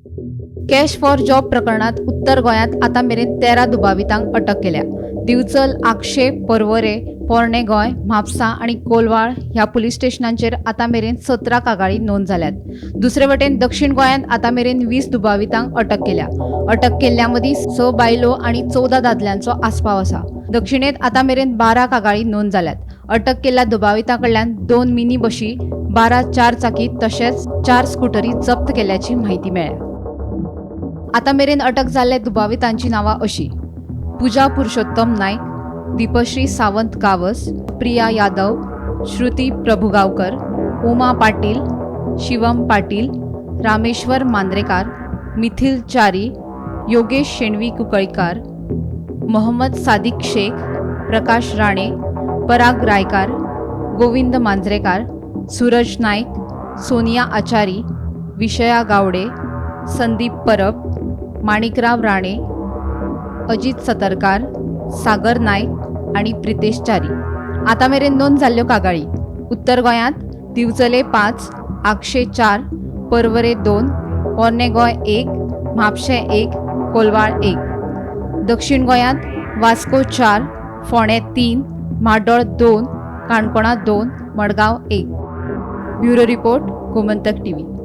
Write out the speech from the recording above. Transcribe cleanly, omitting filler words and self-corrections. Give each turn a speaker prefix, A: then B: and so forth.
A: Cash for job प्रकरणात उत्तर गोंयांत आतां मेरेन 13 दुबावितांक अटक केल्या। दिवचल, आक्षेप, पर्वरे, पोरणे गोंय, म्हापसा आणि कोलवाळ ह्या पुलीस स्टेशनांचेर आतां मेरेन 17 कागाळी नोंद जाल्यात। दुसरे वटेन दक्षिण गोंयांत आतां मेरेन 20 दुबावितांक अटक केल्या। अटक केल्ल्या मदीं 6 बायलो आणि 14 दादल्यांचो आस्पाव आसा। दक्षिणेंत आतां मेरेन 12 कागाळी नोंद जाल्यात। अटक केल्ल्या दुबावितां कडल्यान 2 मिनी बशी, 12 चारचाकी तशेंच 4 स्कुटरी जप्त केल्ल्याची म्हायती मेळ्ळ्या। आतां मेरेन अटक जाल्ल्या दुबावितांची नांवां अशीं: पुजा पुरुषोत्तम नायक, दीपश्री सावंत गावस, प्रिया यादव, श्रुती प्रभुगांवकर, उमा पाटील, शिवम पाटील, रामेश्वर मांद्रेकार, मिथिल च्यारी, योगेश शेणवी कुंकळीकार, मोहम्मद सादिक शेख, प्रकाश राणे, पराग रायकार, गोविंद मांजरेकार, सूरज नायक, सोनिया आचारी, विषया गावडे, संदीप परब, माणिकराव राणे, अजित सतरकार, सागर नायक आणि प्रितेश च्यारी। आतां मेरेन नोंद जाल्ल्यो कागाळी: उत्तर गोंयांत दिवचले 5, आक्षे 4, पर्वरे 2, पोरणे गोंय 1, म्हापशें 1, कोलवाळ 1। दक्षिण गोंयांत वास्को 4, फोंडे 3, म्हाड्डोळ 2, काणकोणा 2, Madgaon 1। Bureau report, Gomantak TV.